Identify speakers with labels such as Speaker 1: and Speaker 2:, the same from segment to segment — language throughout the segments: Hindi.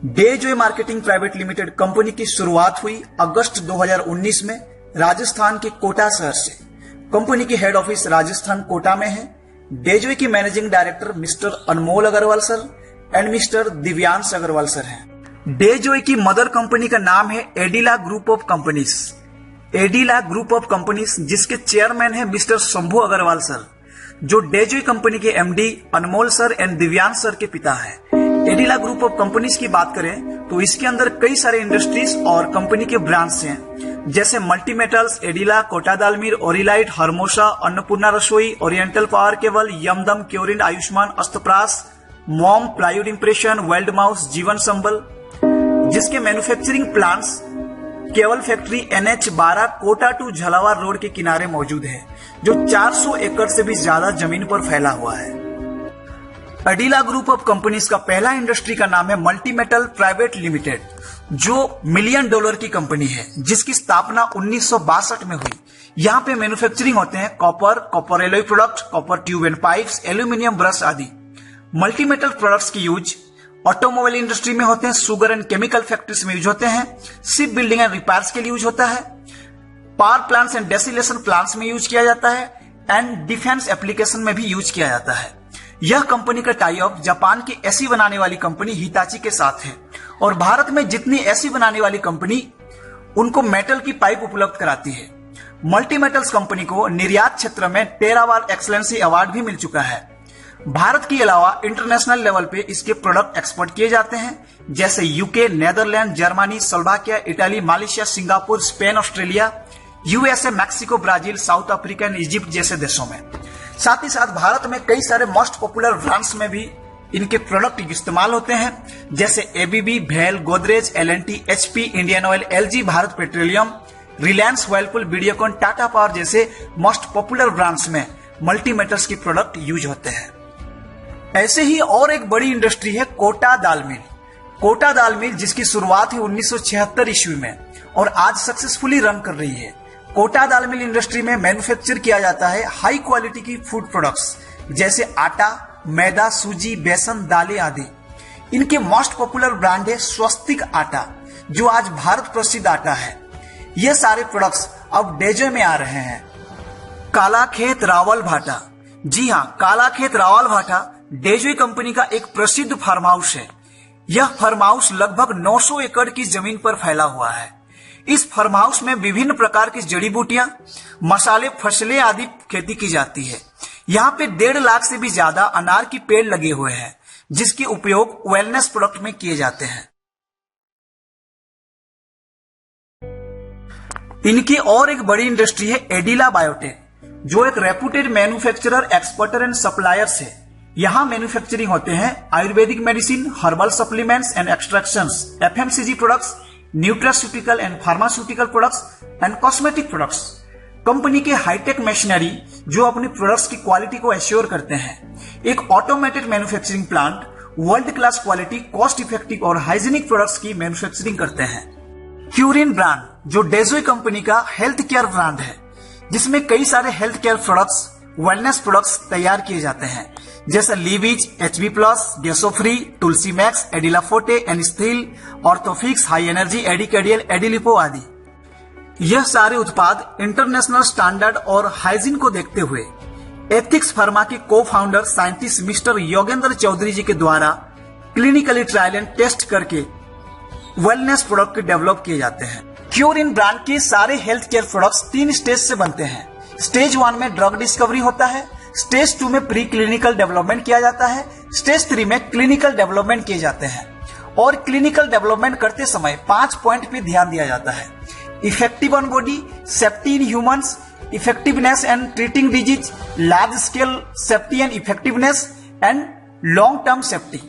Speaker 1: Dejoy marketing private limited company की शुरुआत हुई अगस्त 2019 में राजस्थान के कोटा शहर से। कंपनी की हेड ऑफिस राजस्थान कोटा में है। डेजॉय की managing director mister Anmol Agarwal sir and mister Divyansh Agarwal sir हैं। डेजॉय की मदर कंपनी का नाम है Adila group of companies. Adila group of companies जिसके चेयरमैन है मिस्टर शंभू अग्रवाल सर, जो डेजॉय कंपनी के MD Anmol sir and Divyansh sir के पिता हैं। एडिला ग्रुप ऑफ कंपनीज की बात करें तो इसके अंदर कई सारे इंडस्ट्रीज और कंपनी के ब्रांड्स हैं, जैसे multi metals, Adila, Kota Dalmir, Orilite, Hermosa, Annapurna Rasoi, oriental power cable, यमदम, क्योरिन, Ayushman, Astapras, mom, plywood impression, weld mouse, Jeevan Sambal, जिसके मैन्युफैक्चरिंग प्लांट्स केवल factory NH12 Kota to Jhalawar road के किनारे मौजूद है, जो 400 एकड़ से भी ज्यादा जमीन पर फैला हुआ है। एडिला ग्रुप ऑफ कंपनीज का पहला इंडस्ट्री का नाम है मल्टी मेटल प्राइवेट लिमिटेड, जो $1 मिलियन की कंपनी है, जिसकी स्थापना 1962 में हुई। यहाँ पे मैन्युफैक्चरिंग होते हैं copper alloy product, copper tube and pipes, aluminium brush आदि। मल्टी मेटल प्रोडक्ट्स की यूज ऑटोमोबाइल इंडस्ट्री में होते हैं, शुगर एंड केमिकल फैक्ट्रीज में यूज होते हैं, शिप बिल्डिंग एंड रिपेयर्स के लिए यूज होता है, पावर प्लांट्स एंड डेसिलेशन प्लांट्स में यूज किया जाता है एंड डिफेंस एप्लीकेशन में भी यूज किया जाता है। यह कंपनी का टाई अप जापान की एसी बनाने वाली कंपनी हिताची के साथ है और भारत में जितनी एसी बनाने वाली कंपनी उनको मेटल की पाइप उपलब्ध कराती है। मल्टी मेटल्स कंपनी को निर्यात क्षेत्र में टेरावार एक्सलेंसी अवार्ड भी मिल चुका है। भारत के अलावा इंटरनेशनल लेवल पे इसके प्रोडक्ट एक्सपोर्ट किए जाते हैं, जैसे UK, Netherland, Germany, Slovakia, Italy, Malaysia, Singapore, Spain, Australia, USA, Mexico, Brazil, south Africa and Egypt जैसे देशों में। साथ ही साथ भारत में कई सारे मोस्ट पॉपुलर ब्रांड्स में भी इनके प्रोडक्ट इस्तेमाल होते हैं, जैसे एबीबी, भेल, Godrej, L and T, HP, Indian Oil, LG, Bharat Petroleum, Reliance, Whirlpool, Videocon, Tata Power जैसे मोस्ट पॉपुलर ब्रांड्स में मल्टी मेटल्स की प्रोडक्ट यूज होते हैं। ऐसे ही और एक बड़ी इंडस्ट्री है कोटा दालमील। कोटा दालमील जिसकी शुरुआत हुई 1976 ईस्वी में और आज सक्सेसफुली रन कर रही है। कोटा दालमील इंडस्ट्री में मैन्युफैक्चर किया जाता है हाई क्वालिटी की फूड प्रोडक्ट्स, जैसे आटा, मैदा, सूजी, बेसन, दालें आदि। इनके मोस्ट पॉपुलर ब्रांड है स्वस्तिक आटा, जो आज भारत प्रसिद्ध आटा है। ये सारे प्रोडक्ट्स अब डेजॉय में आ रहे हैं। कालाखेत रावल भाटा, जी हाँ, कालाखेत रावल भाटा डेजॉय कंपनी का एक प्रसिद्ध फार्म हाउस है। यह फार्म हाउस लगभग 900 एकड़ की जमीन पर फैला हुआ है। इस फार्म हाउस में विभिन्न प्रकार की जड़ी बूटियां, मसाले, फसलें आदि खेती की जाती है। यहाँ पे 1.5 लाख से भी ज्यादा अनार की पेड़ लगे हुए हैं, जिसके उपयोग वेलनेस प्रोडक्ट में किए जाते हैं। इनकी और एक बड़ी इंडस्ट्री है एडिला बायोटेक, जो एक reputed manufacturer, exporter and suppliers है। यहाँ मैन्युफैक्चरिंग होते हैं Ayurvedic medicine, herbal supplements and extractions, FMCG products, nutraceutical and pharmaceutical products and cosmetic products. Company के हाईटेक मशीनरी जो अपनी प्रोडक्ट्स की क्वालिटी को एश्योर करते हैं। एक automated manufacturing plant world class quality, cost effective और हाइजीनिक प्रोडक्ट्स की मैन्युफैक्चरिंग करते हैं। क्यूरिन ब्रांड जो डेजॉय कंपनी का हेल्थ केयर ब्रांड है, जिसमें कई सारे health care products, wellness products तैयार किए जाते हैं, जैसे लीविज, एचबी प्लस, गेसोफ्री, तुलसी मैक्स, एडिला फोर्टे, एनिस्थिल, ऑर्थोफिक्स, हाई एनर्जी, एडिकेडियल, एडिलिपो आदि। यह सारे उत्पाद इंटरनेशनल स्टैंडर्ड और हाइजीन को देखते हुए एथिक्स फार्मा के को founder scientist mister Yogendra Chaudhary ji के द्वारा क्लिनिकली ट्रायल एंड टेस्ट करके वेलनेस प्रोडक्ट डेवलप किए जाते हैं। क्यूरिन ब्रांड के सारे हेल्थ केयर प्रोडक्ट्स 3 स्टेज से बनते हैं। स्टेज 1 में ड्रग डिस्कवरी होता है, स्टेज 2 में प्री क्लिनिकल डेवलपमेंट किया जाता है, स्टेज 3 में क्लिनिकल डेवलपमेंट किए जाते हैं। और क्लिनिकल डेवलपमेंट करते समय 5 पॉइंट पे ध्यान दिया जाता है: effective on body, safety in humans, effectiveness and treating disease, large scale safety and effectiveness and long term safety.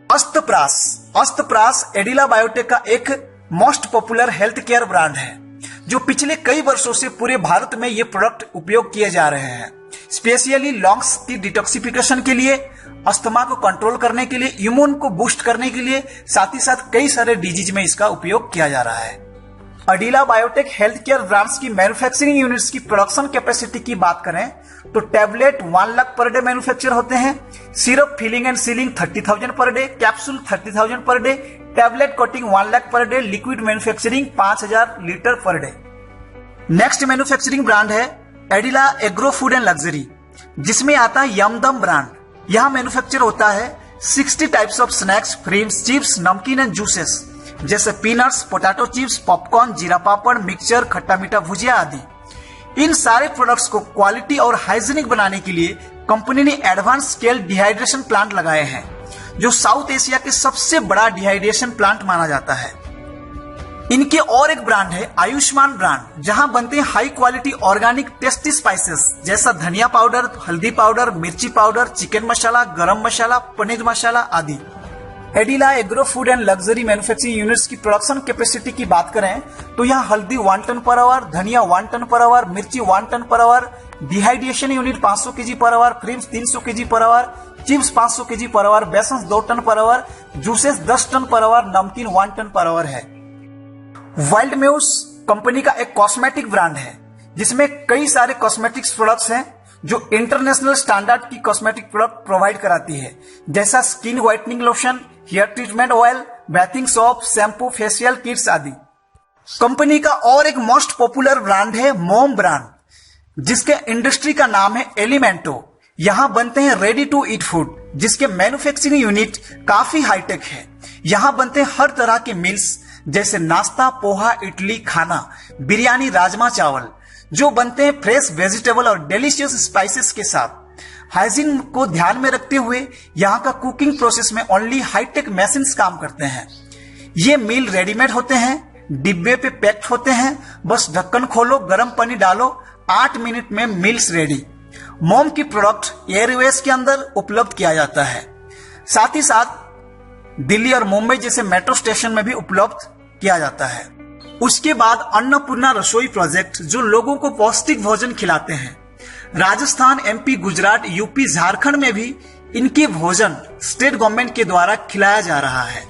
Speaker 1: Astapras Adila biotech का एक most popular health care brand है, जो पिछले कई वर्षों से पूरे भारत में ये प्रोडक्ट उपयोग किए जा रहे हैं। स्पेशली लंग्स की डिटॉक्सिफिकेशन के लिए, अस्थमा को कंट्रोल करने के लिए, इम्यून को बूस्ट करने के लिए, साथ ही साथ कई सारे डिजीज में इसका उपयोग किया जा रहा है। अडीला बायोटेक हेल्थ केयर ब्रांड्स की मैन्युफैक्चरिंग यूनिट्स की प्रोडक्शन कैपेसिटी की बात करें तो tablet 1 lakh per day manufacture होते हैं, syrup filling and ceiling 30,000 per day, capsule 30,000 per day, tablet cutting 1 lakh per day, liquid manufacturing 5,000 litre per day. Next manufacturing brand है एडिला एग्रो फूड एंड लग्जरी, जिसमें आता है यमदम ब्रांड। यहां मैन्युफैक्चर होता है 60 टाइप्स ऑफ स्नैक्स, फ्रीम्स, चिप्स, नमकीन एंड जूसेस जैसे पीनट्स, पोटैटो चिप्स, पॉपकॉर्न, जीरा पापड़, मिक्सचर, खट्टा मीठा भुजिया आदि। इन सारे प्रोडक्ट्स को क्वालिटी और हाइजीनिक बनाने के लिए कंपनी ने एडवांस स्केल डिहाइड्रेशन प्लांट लगाए हैं, जो साउथ एशिया के सबसे बड़ा डिहाइड्रेशन प्लांट माना जाता है। इनके और एक ब्रांड है आयुष्मान ब्रांड, जहां बनते हैं high quality organic tasty spices जैसा धनिया पाउडर, हल्दी पाउडर, मिर्ची पाउडर, चिकन मसाला, गरम मसाला, पनीर मसाला आदि। Adila agro food and luxury manufacturing units की प्रोडक्शन कैपेसिटी की बात करें तो यहाँ हल्दी 1 टन पर आवर, धनिया 1 टन पर आवर, मिर्ची 1 ton per hour, dehydration unit 500 KG per hour, फ्रीम्स 300 KG per hour, chips 500 KG per hour, बेसन 2 ton per hour, juices 10 ton per hour, नमकीन 1 टन पर आवर है। वाइल्ड म्यूज कंपनी का एक कॉस्मेटिक ब्रांड है, जिसमें कई सारे कॉस्मेटिक्स प्रोडक्ट्स हैं जो इंटरनेशनल स्टैंडर्ड की कॉस्मेटिक प्रोडक्ट प्रोवाइड कराती है, जैसा skin whitening lotion, hair treatment oil, bathing soap, shampoo, facial kits आदि। कंपनी का और एक मोस्ट पॉपुलर ब्रांड है मोम ब्रांड, जिसके इंडस्ट्री का नाम है एलिमेंटो। यहां बनते हैं रेडी टू ईट फूड, जिसके मैन्युफैक्चरिंग यूनिट काफी हाईटेक है। यहां बनते हैं हर तरह के मील्स जैसे नाश्ता, पोहा, इडली, खाना, बिरयानी, राजमा चावल, जो बनते हैं फ्रेश वेजिटेबल और डिलीशियस स्पाइसेस के साथ। हाइजीन को ध्यान में रखते हुए यहाँ का कुकिंग प्रोसेस में ओनली हाईटेक मशीन्स काम करते हैं। ये मील रेडीमेड होते हैं, डिब्बे पे पैक्ड होते हैं, बस ढक्कन खोलो, गर्म पानी डालो, 8 मिनट में मील्स रेडी। मोम की प्रोडक्ट एयरवेज के अंदर उपलब्ध किया जाता है, साथ ही साथ दिल्ली और मुंबई जैसे मेट्रो स्टेशन में भी उपलब्ध किया जाता है। उसके बाद अन्नपूर्णा रसोई प्रोजेक्ट, जो लोगों को पौष्टिक भोजन खिलाते हैं। राजस्थान, एमपी, गुजरात, यूपी, झारखंड में भी इनके भोजन स्टेट गवर्नमेंट के द्वारा खिलाया जा रहा है।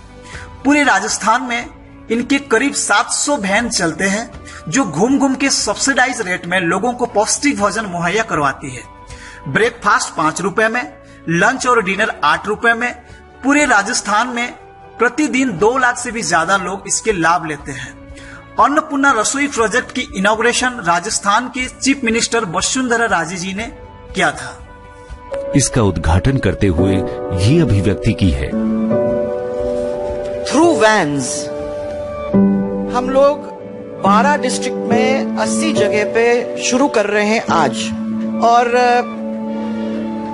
Speaker 1: पूरे राजस्थान में इनके करीब 700 वैन चलते हैं, जो घूम घूम के सब्सिडाइज रेट में लोगों को पौष्टिक भोजन मुहैया करवाती है। ब्रेकफास्ट 5 रुपए में, लंच और डिनर 8 रुपए में। पूरे राजस्थान में प्रतिदिन 2 लाख से भी ज्यादा लोग इसके लाभ लेते हैं। अन्नपूर्णा रसोई प्रोजेक्ट की इनॉग्रेशन राजस्थान के चीफ मिनिस्टर वसुंधरा राजे जी ने किया था।
Speaker 2: इसका उद्घाटन करते हुए ये अभिव्यक्ति की है।
Speaker 3: थ्रू वैन्स हम लोग 12 डिस्ट्रिक्ट में 80 जगह पे शुरू कर रहे हैं आज, और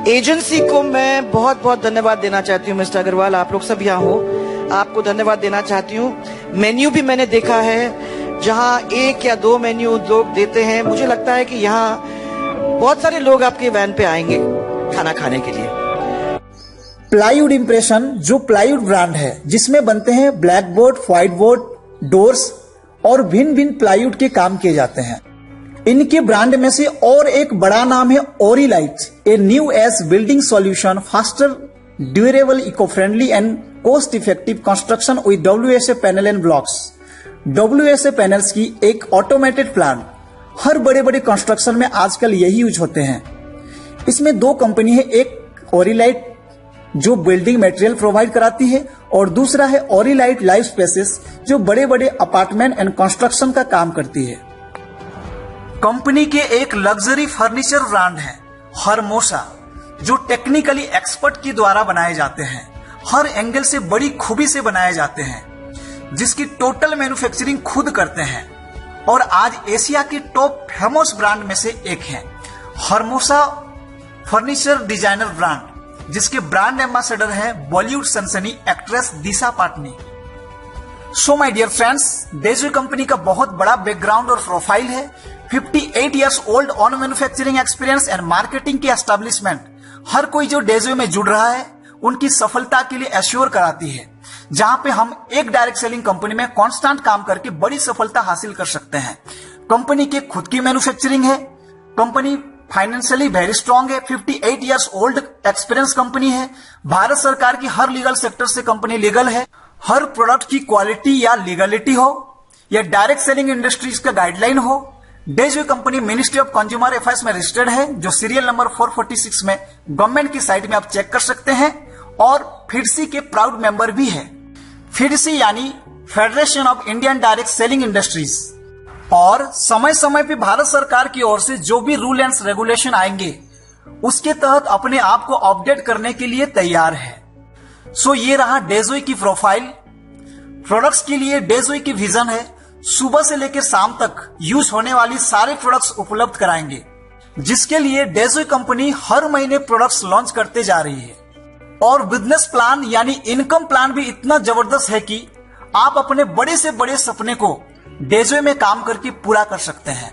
Speaker 3: एजेंसी को मैं बहुत बहुत धन्यवाद देना चाहती हूँ। मिस्टर अग्रवाल, आप लोग सब यहाँ हो, आपको धन्यवाद देना चाहती हूँ। मेन्यू भी मैंने देखा है, जहाँ 1 या 2 मेन्यू लोग देते हैं। मुझे लगता है कि यहाँ बहुत सारे लोग आपके वैन पे आएंगे खाना खाने के लिए।
Speaker 1: प्लाईवुड इंप्रेशन, जो प्लाईवुड ब्रांड है, जिसमें बनते हैं black board, white board, doors और भिन्न भिन्न प्लाईवुड के काम किए जाते हैं। इनके ब्रांड में से और एक बड़ा नाम है Orilite, a new age building solution, faster, durable, eco friendly and cost effective construction with WSA panel and blocks. WSA panels की एक ऑटोमेटेड प्लांट हर बड़े बड़े कंस्ट्रक्शन में आजकल यही यूज होते हैं। इसमें 2 कंपनी है, एक ओरिलाइट जो बिल्डिंग मटेरियल प्रोवाइड कराती है, और दूसरा है ओरिलाइट लाइफ स्पेसेस, जो बड़े बड़े अपार्टमेंट एंड कंस्ट्रक्शन का काम करती है। कंपनी के एक लग्जरी फर्नीचर ब्रांड है हरमोसा, जो टेक्निकली एक्सपर्ट के द्वारा बनाए जाते हैं, हर एंगल से बड़ी खूबी से बनाए जाते हैं, जिसकी टोटल मैन्युफैक्चरिंग खुद करते हैं, और आज एशिया की टॉप फेमस ब्रांड में से एक है हरमोसा फर्नीचर डिजाइनर ब्रांड, जिसके ब्रांड एम्बेसडर है बॉलीवुड सनसनी actress Disha Patani. So my dear friends, Dejway company का बहुत बड़ा बैकग्राउंड और प्रोफाइल है। 58 years old on manufacturing experience and marketing की एस्टेब्लिशमेंट हर कोई जो डेजवे में जुड़ रहा है उनकी सफलता के लिए एश्योर कराती है, जहां पे हम एक डायरेक्ट सेलिंग कंपनी में कांस्टेंट काम करके बड़ी सफलता हासिल कर सकते हैं। कंपनी की खुद की मैन्युफैक्चरिंग है, कंपनी फाइनेंशियली वेरी स्ट्रांग है, 58 इयर्स ओल्ड एक्सपीरियंस कंपनी है, भारत सरकार की हर लीगल सेक्टर से कंपनी लीगल है। हर प्रोडक्ट की क्वालिटी या लीगलिटी हो या डायरेक्ट सेलिंग इंडस्ट्रीज का गाइडलाइन हो। Dejway company ministry of consumer affairs में रजिस्टर्ड है, जो सीरियल नंबर 446 में गवर्नमेंट की साइट में आप चेक कर सकते हैं, और फिडसी के प्राउड मेंबर भी है। फिडसी यानी federation of Indian direct selling industries, और समय समय पे भारत सरकार की ओर से जो भी रूल एंड रेगुलेशन आएंगे उसके तहत अपने आप को अपडेट करने के लिए तैयार है। सो ये रहा डेजवे की प्रोफाइल। प्रोडक्ट्स के लिए डेजवे की विजन है सुबह से लेकर शाम तक यूज होने वाली सारे प्रोडक्ट्स उपलब्ध कराएंगे, जिसके लिए डेजवे कंपनी हर महीने प्रोडक्ट्स लॉन्च करते जा रही है। और बिजनेस प्लान यानी इनकम प्लान भी इतना जबरदस्त है कि आप अपने बड़े से बड़े सपने को डेजवे में काम करके पूरा कर सकते हैं।